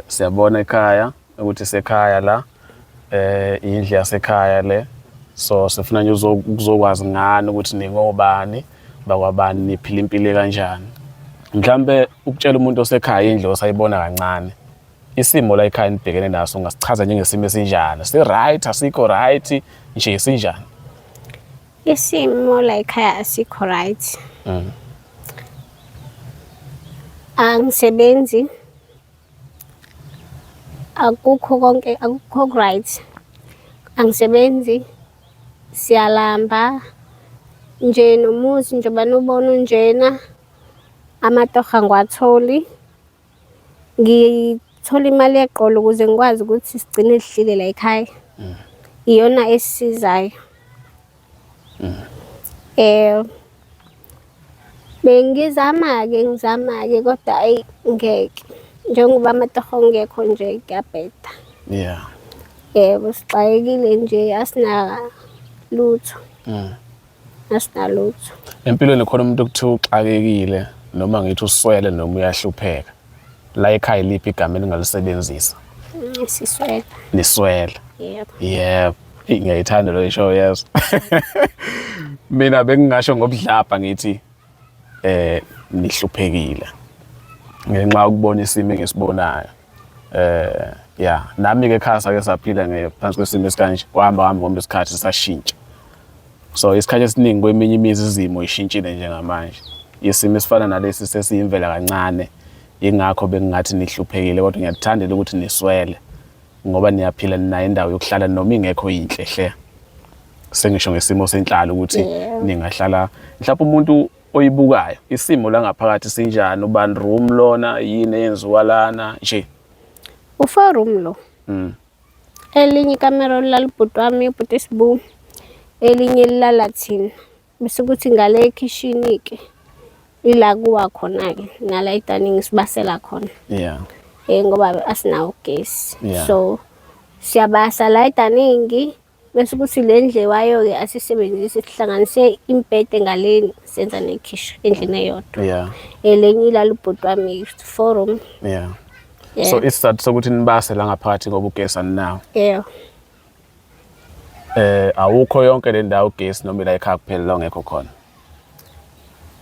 Siyabona ekhaya ukuthi sekhaya la indlu yasekhaya le, so sifuna nje ukuzokwazi ngani ukuthi ningobani bakwabani niphila impilo kanjani. Mhlambe ukutshela umuntu osekhaya indlu osayibona kancane, isimo la ekhaya nibhekene naso ungasichaza njengesimo esinjani, si-right asikho right nje sinjani? Isimo la ekhaya asikho right. Angisebenzi, akukho right. Angisebenzi, siyalamba nje nomuzi njengoba nubona unjena, amatoha ngiwatholi. Ngithola imali yeqolo ukuze ngikwazi ukuthi sigcine sihlile la ekhaya. Iyona esisizayo. Ngizama-ke kodwa ayi ngeke. Njengoba amatoho ngekho nje kuyabheda. Yeah. Yebo, sixakekile nje asina lutho. Asina lutho. Empilweni khona umuntu okuthiwa uxakekile noma ngithi uswele noma uyahlupheka. La ekhaya liphi igama engalisebenzisa? Siswele. Niswele. Yebo. Yebo. Ngiyayithanda lo show yes. Mina bengingasho ngobudlapha ngithi nihluphekile. Ngenxa yokubona isimo engisibonayo. Yeah, nami ke ekhaya sake saphila ngephansi kwesimo esikanje. Wahamba ngoba isikhathi sashintsha. So isikhathi esiningi kweminye imizi izimo ishintshile njengamanje. Isimo esifana nalesi sesiyimvela kancane. Ingakho bengingathi nihluphekile kodwa ngiyathandela ukuthi niswele ngoba niyaphila ninayo indawo yokuhlala noma ingekho yinhle hle. Sengisho ngesimo senhlalo ukuthi ningahlala mhlawumbe umuntu oyibukayo isimo la ngaphakathi sinjani, ubani room lona yini eyenziwa lana nje. U4 room lo. Elinye ikamera lilala ubhuti wami, ubhuti Sibu. Elinye lilala thina. Bese kuthi ngale ekitchen ke ila kuwa khona ke nala idining sibasela khona. Yeah. Ngoba asinawo ugesi. Yeah. So siyabasa la idining bese kuthi le ndlewayo ke asisebenzise sihlanganise impete ngaleni senza nekitchen endlini eyodwa. Yeah. Elinye ilala ubhuti wami 4 room. Yeah. So isizathu sokuthi nibase la ngaphakathi ngoba ugesi aninawo. Yeah. Awukho yonke le ndawo ugesi noma la ekhaya kuphela la ongekho khona.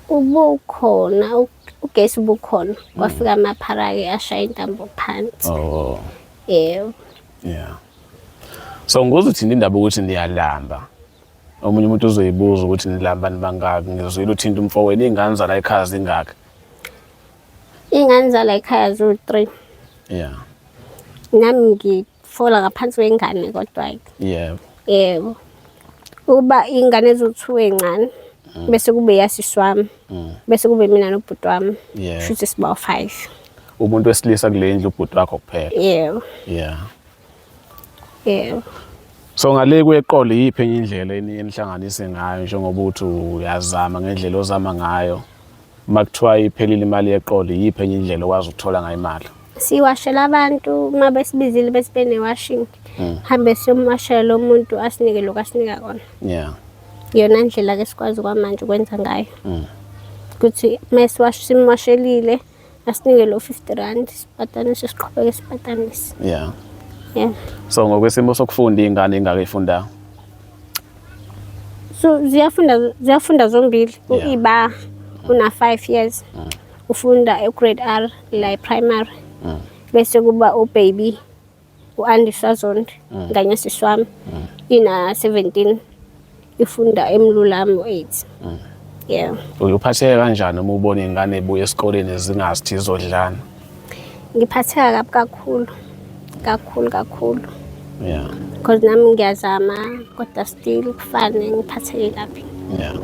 Ubukhona ugesi ubukhona kwafika amaphara ke ashaya intambo phansi. Oh. Yeah. Yeah. So ngokuthi indaba ukuthi niyalamba. Omunye umuntu uzoyibuza ukuthi nilamba nibangaki, ngizwile uthinta umfowenu ingane zala ekhaya zingaki. Ingane zala ekhaya zo3. Yeah. Nami ngifola ngaphansi kwengane kodwa ke. Yeah. Yebo. Uba ingane ezo2 encane bese kube yasiswami. Bese kube mina nobhuti wami. Futhi siba 5. Umuntu wesilisa kule ndlu ubhuti wakho kuphela. Yebo. Yeah. Yebo. So ngale kweqolo yiphi enye indlela enihlanganise ngayo njengoba uthi uyazama ngendlela ozama ngayo. Makuthiwa iphelile imali yeqolo yiphi enye indlela okwazi ukuthola ngayo imali? Siwashela abantu uma besibizile bese bene washing. Hambe siyomwashela lo muntu asinike lokho asinika kona. Yeah. Yona indlela ke sikwazi kwamanje ukwenza ngayo. Kuthi mesiwash simwashelile asinike lo 50 rand sipatanishe siqhubeke sipatanise. Yeah. Yeah. So ngokwesimo sokufunda ingane ingakayifunda. So ziyafunda zombili. Uiba una 5 years. Ufunda grade R la primary. Bese kuba ubaby uAndiswa Zondi nganye siswami ina 17 ifunda eMlulamo 8. Yeah. Uyuphatheka kanjani uma ubona ingane ebuya esikoleni ezingazithi izodlana? Ngiphatheka kakhulu. Kakhulu. Yeah. Because nami ngiyazama kodwa still kufane ngiphatheke laphi. Yeah.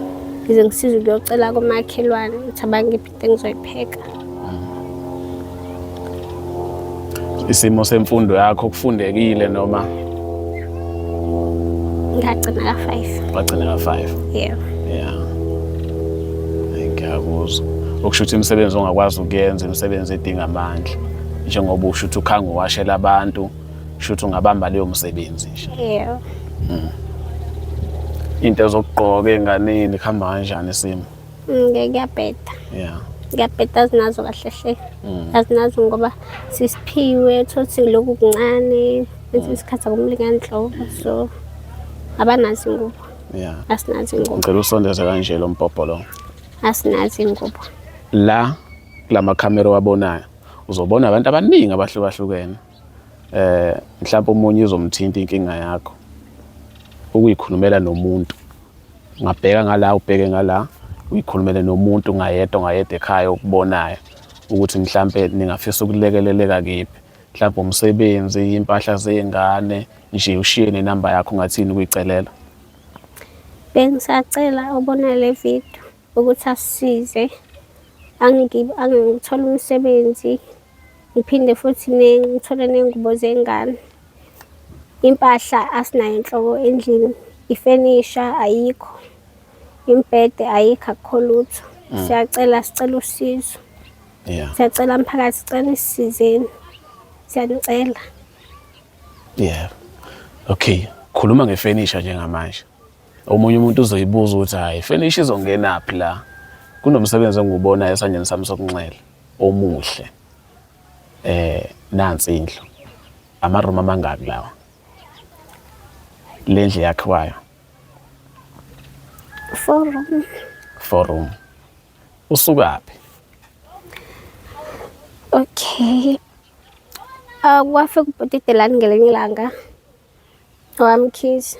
Ngize ngisize ukuyocela komakhelwane ukuthi abangiphi into engizoyipheka. Isimo semfundo yakho kufundekile noma? Ngagcina ka5. Wagcina ka5. Yeah. Yeah. Ngiyakuzwa. Okusho ukuthi imisebenzi ongakwazi ukuyenza imisebenzi edinga amandla. Njengoba usho ukuthi ukhanga uwashela abantu, usho ukuthi ungabamba leyo msebenzi nje. Yeah. Into zokugqoka enganeni khamba kanjani isimo? Ngiyabheda. Yeah. ngiyabheda azinazo kahle hle. Azinazo ngoba sisiphiwe thothi lokhu kuncane bese isikhathi akumlingani inhloko so abanazi ingubo. Yeah. Asinazi ingubo. Ngicela usondeze kanje lo mbhobho lo. Asinazi ingubo. La kulama camera wabonayo uzobona abantu abaningi abahlukahlukene. Mhlawumbe umunye uzomthinta inkinga yakho. Ukuyikhulumela nomuntu. Ngabheka ngala ubheke ngala uyikhulumele nomuntu ngayedwa ekhaya ukubonayo ukuthi mhlambe ningafisa ukulekeleleka kephi. Mhlawumbe umsebenzi, impahla zengane nje ushiye nenamba yakho ngathini ukuyicelela. Bengisacela ubona le video ukuthi asisize angithola umsebenzi ngiphinde futhi ngithole nengubo zengane. Impahla asinayo inhloko endlini, ifurniture ayikho, imbhede ayikho akukho lutho. Sicela usizo. Yeah. Siyacela umphakathi sicela isizeni. Siyanicela. Yeah. Okay, khuluma ngefurniture njengamanje. Omunye umuntu uzoyibuza ukuthi hayi furniture izongenaphi la. Kunomsebenzi engubona esandleni sami sokunxele omuhle. Nansi indlu. Amaroom amangaki lawa? Lendlu yakhiwayo. 4 room. 4 room. Usukaphi? Okay. Kwafika ubhutide lani ngelinye ilanga. Owamkhizi.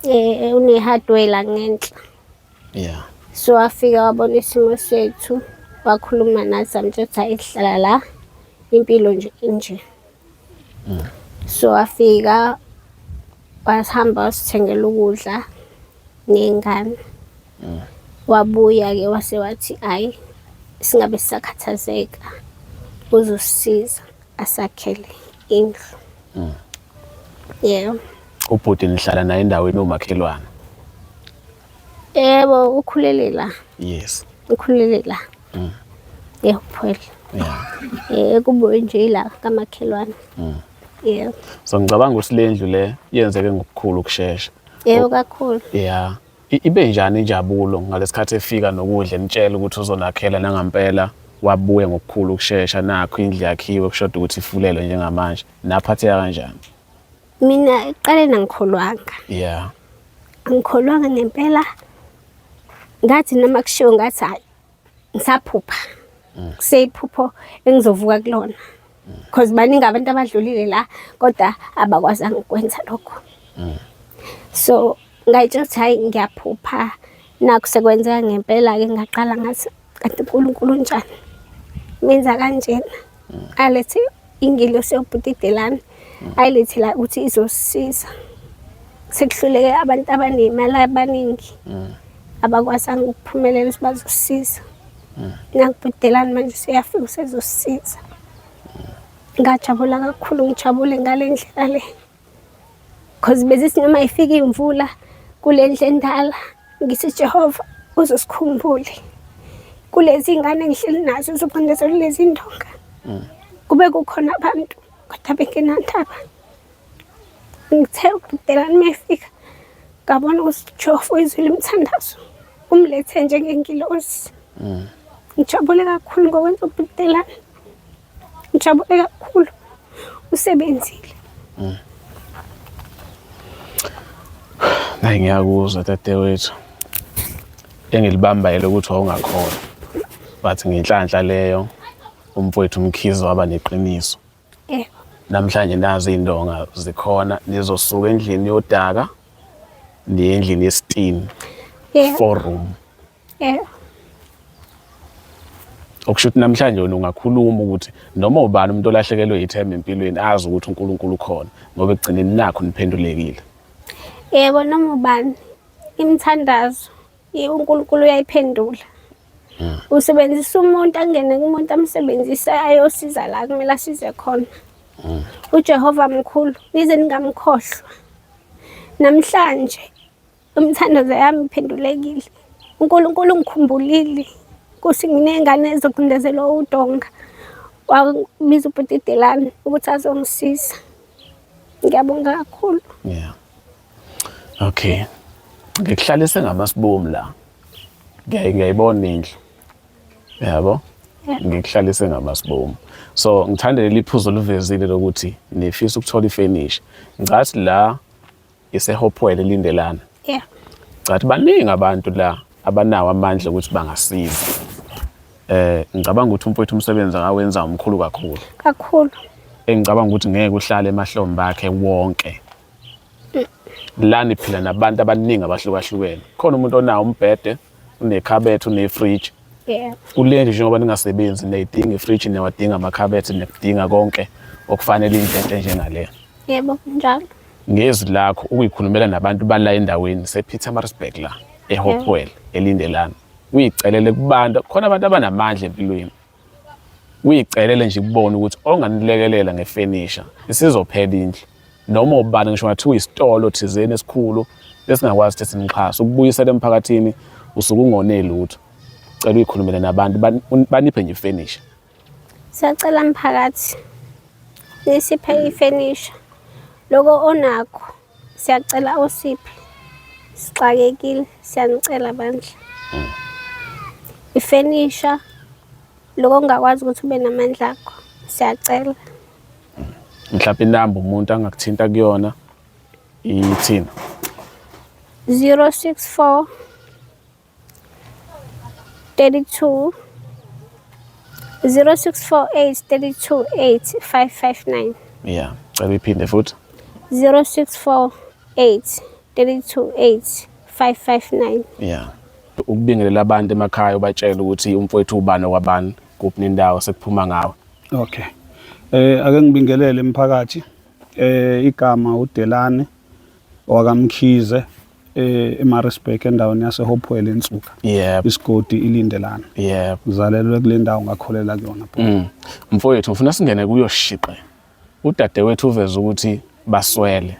Une-hardware la ngenhla. Yeah. So afika wabona isimo sethu, wakhuluma nathi amtshela ihlala la impilo nje. So afika wasihamba wasithengela ukudla nengane. Wabuya ke wathi ayi singabe sisakhathazeka uzosisiza asakhele indlu. Yeah. Ubhuti nihlala naye endaweni omakhelwana. Yebo ukhulele la. Yes. Ukhulele la. Phela. Yeah. Kubuye nje la kamakhelwane. Yeah. So ngicabanga ukuthi le ndlu le yenzeke ngokukhulu ukusheshsha. Yebo kakhulu. Yeah. Ibe njani injabulo ngalesikhathi efika nokudla emtshela ukuthi uzonakhela nangampela wabuye ngokukhulu ukusheshsha nakho indlu yakhiwe kushoda ukuthi ifulelwe njengamanje naphatheka kanjani? Mina eqaleni angikholwanga. Yeah. Angikholwanga ngempela. Ngathi noma kushiwo ngathi hayi ngisaphupha. Kuseyiphupho engizovuka kulona. Because baningi abantu abadlulile la kodwa abakwazanga ukwenza lokho. So ngayitshela ukuthi hayi ngiyaphupha nakho sekwenzeka ngempela ke ngaqala ngathi kanti uNkulunkulu unjani menza kanjena. Alethi ingilosi yobhutide lana ayilethi la ukuthi izosisiza. Sekuhluleke abantu abanemali abaningi abakwazanga ukuphumelela ukuthi bazosisiza. Nakubhudelani manje siyafika usezosisiza. Ngajabula kakhulu ngijabule ngale ndlela le. Because bezithi noma ifika imvula kule ndlu endala ngithi Jehova uzosikhumbule. Kulezi ingane engihleli nazo uzoqondezela lezi ndonga. Kube kukhona abantu kodwa bengenandaba. Ngithe ubhudelani mefika ngabona ukuthi Jehova uyizwile umthandazo umlethe njengengilosi. Ngijabule kakhulu ngokwenza ubhudelani. Ngijabule kakhulu usebenzile. Hayi ngiyakuzwa dadewethu. Engilibambayele ukuthi wawungakholwa. Bathi ngenhlanhla leyo umfowethu Mkhize waba neqiniso. Yebo. Namhlanje nazi indonga zikhona nizosuka endlini yodaka niye endlini yesitini. 4 room. Yebo. Okushuthi namhlanje wena ungakhuluma ukuthi noma ubani umuntu olahlekelwe ithemba empilweni azi ukuthi uNkulunkulu ukhona ngoba ekugcineni nakho niphendulekile. Yebo noma ubani imthandazo uNkulunkulu uyayiphendula. Usebenzisa umuntu angene kumuntu amsebenzisa ayosiza la kumele asize khona. uJehova mkhulu nize ningamkhohlwa. Namhlanje umthandazo yami iphendulekile. uNkulunkulu ngikhumbulile ukuthi nginengane ezokundezelwa udonga. Wabiza ubhutidelani ukuthi azongisiza. Ngiyabonga kakhulu. Yeah. Okay. Ngikuhlalise ngamasibomu la. Ngiyayibona indlu. yabo ngikuhlalise ngamasbomu. So ngithanda leli phuzo luvezile lokuthi nifisa ukuthola ifurniture. Ngathi la iseHopewell elindelana. Yeah. Ngathi baningi abantu la abanawo amandla ukuthi bangasiza. Ngicabanga ukuthi umfowethu umsebenzi akawenza umkhulu kakhulu. Kakhulu. Engicabanga ukuthi ngeke uhlale emahlombe akhe wonke. La niphila nabantu abaningi abahlukahlukene. Khona umuntu onawo umbhede, unekhabethe, unefridge. Yeah. Kulenje njengoba ningasebenzi neyidinga ifridge newadinga amakhabethe nekudinga konke okufanele indlela njengale. Yebo njalo. Ngezwi lakho ukuyikhulumela nabantu bala endaweni sePietermaritzburg la eHopewell elindelana. Uyicelele kubantu khona abantu abanamandla empilweni. Uyicelele nje kubona ukuthi onganilekelela ngefurniture isizophela indlu. Noma ubani ngisho ngathi uyisitolo thizeni esikhulu esingakwazi ukuthi sinixhasa ukubuyisela emphakathini usuku ungone lutho. Cela uyikhulumele nabantu baniphe nje ifurniture. Siyacela mphakathi nisiphe ifurniture. Loko onakho siyacela usiphe. Sixakekile siyanicela bandla. Ifurniture loko ongakwazi ukuthi ube namandla akho siyacela. Mhlawumbe inamba umuntu angakuthinta kuyona ithina 064 32 0648 559. yeah cela iphinde futhi 0648 559. yeah ukubingelela abantu emakhaya ubatshela ukuthi umfowethu ubani okwabani kuphi nendawo sekuphuma ngawe. Okay. Ake ngibingelele emphakathi. Igama uDelane wakamkhize eMaritzburg endaweni yaseHopewell eNsuka. Yep. Isigodi ilindelana. Yep. Ngizalelwe kule ndawo ngakholela kuyona. Mfowethu ngifuna singene kuyo shiqe. Udadewethu uveza ukuthi baswele.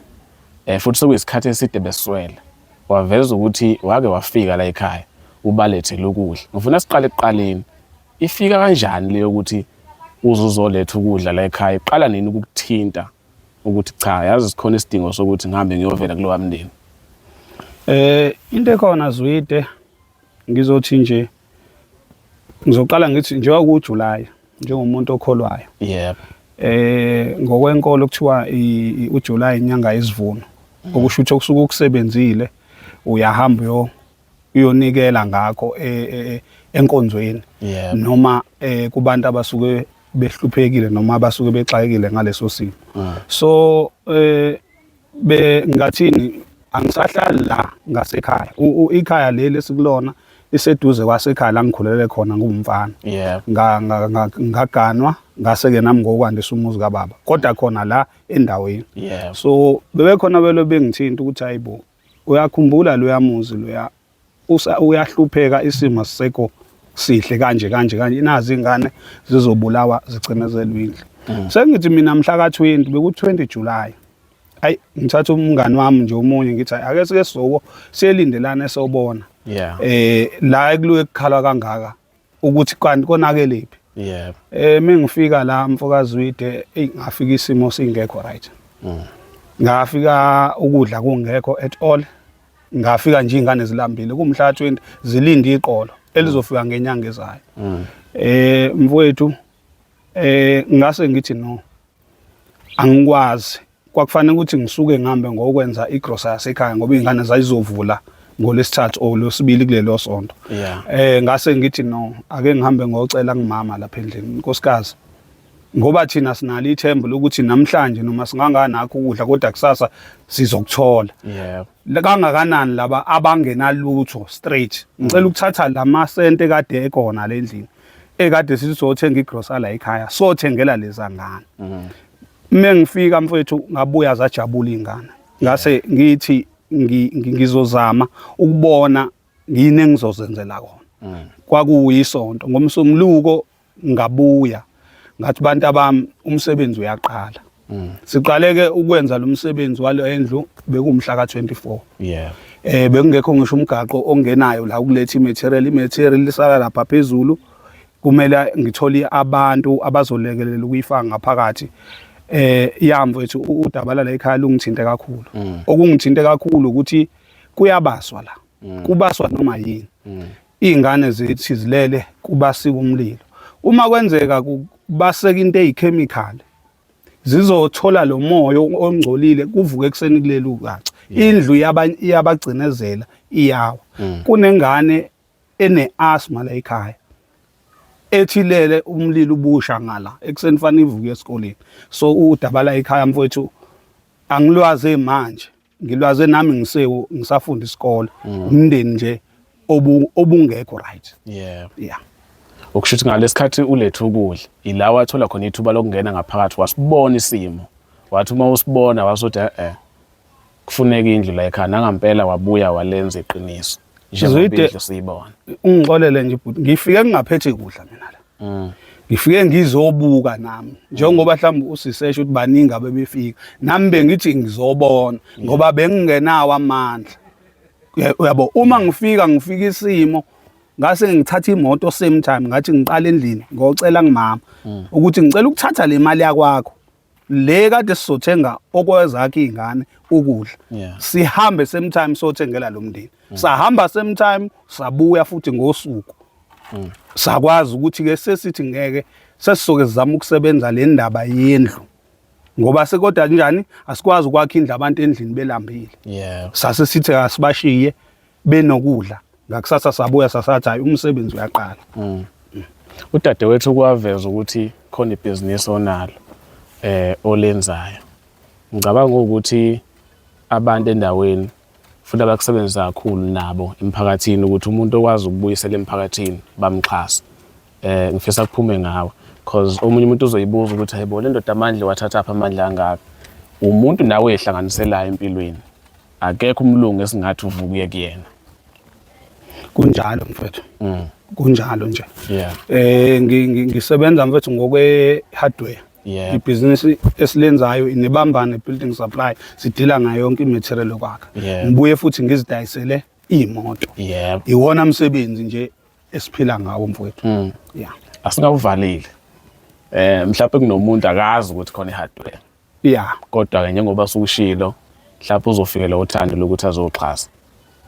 Futhi sokuyisikhathi eside beswele. Waveza ukuthi wake wafika la ekhaya ubalethe lokudla. Ngifuna siqale ekuqaleni. Ifika kanjani le ukuthi uzoletha ukudla la ekhaya? Iqala nini ukukuthinta ukuthi cha yazi sikhona isidingo sokuthi ngihambe ngiyovela kulowa mndeni? Into ekhona Zwide ngizothi nje ngizoqala ngithi njengoba kuJuly njengomuntu okholwayo. Yep. Ngokwenkolo kuthiwa uJuly inyanga yesivuno. Okusho ukuthi okusuka ukusebenzile uyahamba uyonikela ngakho enkonzweni noma kubantu abasuke behluphekile noma abasuke bexakekile ngaleso simo. So ngathini angisahlali la ngasekhaya. Ikhaya leli esikulona iseduze kwasekhaya la ngikhulele khona ngumfana. Yeah. Ngaganwa ngase-ke nami ngokwandisa umuzi kababa. Kodwa khona la endaweni. Yeah. So bebekhona belo bengithinta ukuthi hayibo uyakhumbula lo yamuzi lo uyahlupheka isimo sisekho sihle kanje inazi ingane zizobulawa zicenezelwe indlu. Sengithi mina mhla ka20 beku20 July. Hayi ngithatha umngani wami nje omunye ngithi ake sike soko siyelindelana esobona. Yeah. La ekuloku ekukhala kangaka ukuthi kanti konakelephi. Yeah. Mengifika la mfokazi Zwide ngafika isimo singekho right. Ngafika ukudla kungekho at all. Ngafika nje ingane zilambile kumhla 20 zilinde iqolo elizofika ngenyanga ezayo. Mfowethu ngase ngithi no angikwazi kwakufanele ukuthi ngisuke ngihambe ngokwenza igrocery yasekhaya ngoba ingane zayizovula ngolesithathu olosibili kulelo sonto. Yeah. Ngase ngithi no ake ngihambe ngocela ngimama lapha endlini inkosikazi ngoba thina sinalo ithemba lokuthi namhlanje noma singanganakho ukudla kodwa kusasa sizokuthola. Yeah. Kangakanani laba abangenalutho straight ngicela ukuthatha lamasente kade ekhona le ndlini ekade sizothenga igrocery la ekhaya sothengela lezangane. Mengifika mfowethu ngabuya zajabula ingane ngase ngithi ngizozama ukubona yini engizozenzela khona. Kwakuyisonto ngomsombuluko ngabuya ngathi bantu abami umsebenzi uyaqala. Siqaleke ukwenza lo msebenzi walo endlu bekumhla ka24. Yeah. Bekungekho ngisho umgaqo ongenayo la ukuletha imaterial lisala lapha phezulu kumele ngithole abantu abazolekelela ukuyifaka ngaphakathi. Yamfowethu udabala la ekhaya lungithinte kakhulu. Okungithinte kakhulu ukuthi kuyabaswa la. Kubaswa noma yini. iy'ngane zethu zilele kubasika umlilo. Uma kwenzeka baseka into eyikhemikhali zizothola lo moya ongcolile kuvuke ekuseni kuleli ugaca. Indlu iyabagcinezela iyawa. Kunengane ene-asthma la ekhaya ethilele umlilo ubusha ngala ekuseni fanele ivuke esikoleni. So udaba la ekhaya mfowethu angilwaze manje, ngilwaze nami ngisafunda isikole. Umndeni nje obungekho right. Yeah. Yeah. Ukushuthi ngalesikhathi ulethe ukudla ila wathola khona ithuba lokungena ngaphakathi wasibona isimo. Wathi uma usibona wasothi kufuneka indlu la ekhaya nangampela wabuya walenza iqiniso. Njengoba indlu siyibona. Ungixolele nje bhuti, ngifike ngingaphethe kudla mina la. Ngifike ngizobuka nami njengoba mhlawumbe usiseshe ukuthi baningi abebefika nami bengithi ngizobona ngoba bengingenawo amandla. Uyabo uma ngifika isimo ngase ngithatha imoto same time ngathi ngiqala endlini ngocela ngimama ukuthi ngicela ukuthatha le mali yakwakho le kade sizothenga okwezakhe izingane ukudla sihambe same time sothengela lo mndeni sahamba same time sabuya futhi ngosuku sakwazi ukuthi ke sesithi ngeke sesisoke sizama ukusebenza le ndaba yendlu ngoba sekodwa kanjani asikwazi ukwakha indlu abantu endlini belambile sase sithi asibashiye benokudla ngakusasa sabuya sasathi hayi umsebenzi uyaqala. Udadewethu kwaveza ukuthi khona ibhizinisi onalo olenzayo. Ngicabanga ukuthi abantu endaweni futhi abakusebenzisa kakhulu nabo emphakathini ukuthi umuntu okwazi ukubuyisela emphakathini bamxhasa. Ngifisa kuphume ngawe because omunye umuntu uzoyibuza ukuthi hayibo le ndoda amandla wathatha apha amandla angaka. Umuntu nawe ehlanganiselayo empilweni. Akekho umlungu esingathi uvuke kuyena. Kunjalo mfethu. Kunjalo nje. Yeah. Ngisebenza mfethu ngokwe hardware. Yeah. Ibhizinisi esilenzayo inebambane building supply sidila ngayo yonke imaterial kwakhe. Ngibuye futhi ngizidayisele imoto. Yeah. Iwona umsebenzi nje esiphila ngawo mfethu. Yeah. Asingawuvalile. Mhlawumbe kunomuntu akazi ukuthi khona ihardware. Yeah. Kodwa ke njengoba sukushilo mhlawumbe uzofikela uthando lokuthi azoxhasa.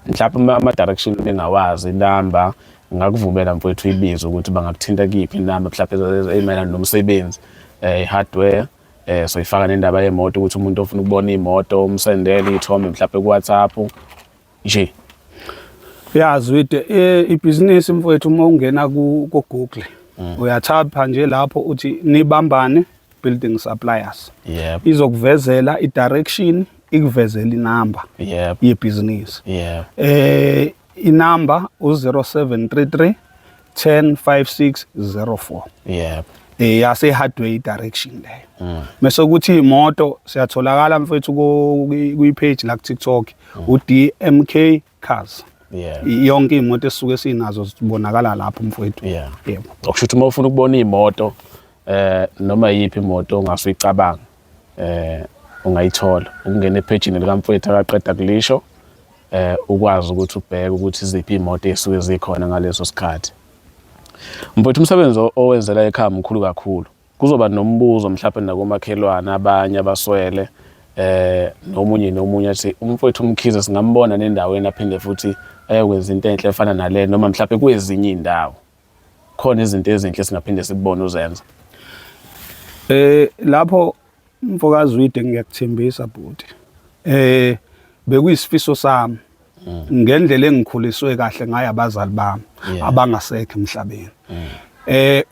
Mhlawumbe ama direction bengawazi inamba ngakuvumela mfowethu ibizo ukuthi bangakuthinta kiphi inamba mhlawumbe emayelana nomsebenzi hardware so ifaka nendaba yemoto ukuthi umuntu ofuna ukubona imoto umsendele ithombe mhlawumbe ku WhatsApp nje. Yazi wide ibhizinisi mfowethu uma ungena ku Google uyathapha nje lapho uthi nibambane building suppliers. Yep. Izokuvezela i-direction ikuvezela inamba yebhizinisi. Inamba u0733 105604. Yep. Yase hardware direction leyo. Mase ukuthi imoto siyatholakala mfethu ku page la ku TikTok uDMK Cars. Yonke imoto esuke sinazo sibonakala lapho mfethu. Yebo. Okushuthi uma ufuna ukubona imoto noma yipi imoto ongasuyicabanga ungayithola ukungena epagini likamfowethu akaqeda kulisho ukwazi ukuthi ubheke ukuthi iziphi imoto esuke zikhona ngaleso sikhathi. Mfowethu umsebenzi owenzela ekhaya mkhulu kakhulu. Kuzoba nombuzo mhlawumbe nakomakhelwana abanye abaswele nomunye athi umfowethu umkhize singambona nendaweni aphinde futhi ayokwenza into enhle efana nale noma mhlawumbe kwezinye indawo. Khona izinto ezinhle singaphinde sibone uzenza. Lapho mfokazi wide ngiyakuthembisa bhuti. Bekuyisifiso sami ngendlela engikhuliswe kahle ngaye abazali bami abangasekho emhlabeni.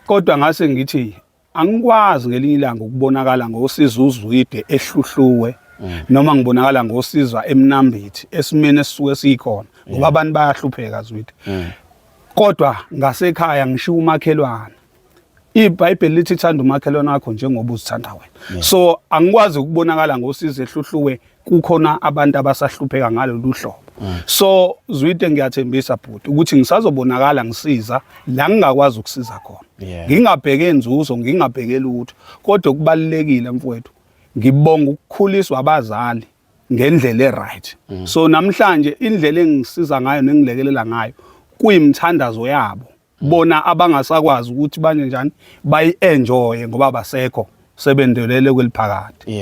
Kodwa ngase ngithi angikwazi ngelinye ilanga ukubonakala ngosizo uzwide ehluhluwe noma ngibonakala ngosizwa emnambithi esimene esisuke sikhona ngoba abantu bayahlupheka zwide. Kodwa ngasekhaya ngisho umakhelwane. iBhayibheli lithi thanda umakhelwane wakho njengoba uzithanda wena. So angikwazi ukubonakala ngosizo ehluhluwe kukhona abantu abasahlupheka ngalolu hlobo. So zwide ngiyathembisa bhuti ukuthi ngisazobonakala ngisiza la ngingakwazi ukusiza khona. Ngingabheke enzuzo, ngingabheke lutho. Kodwa kubalekile mfowethu ngibonga ukukhuliswa abazali ngendlela eright. So namhlanje indlela engisiza ngayo nengilekelela ngayo kuyimthandazo yabo. Bona abangasakwazi ukuthi banje njani bayi enjoy ngoba basekho sebendelele kweliphakade.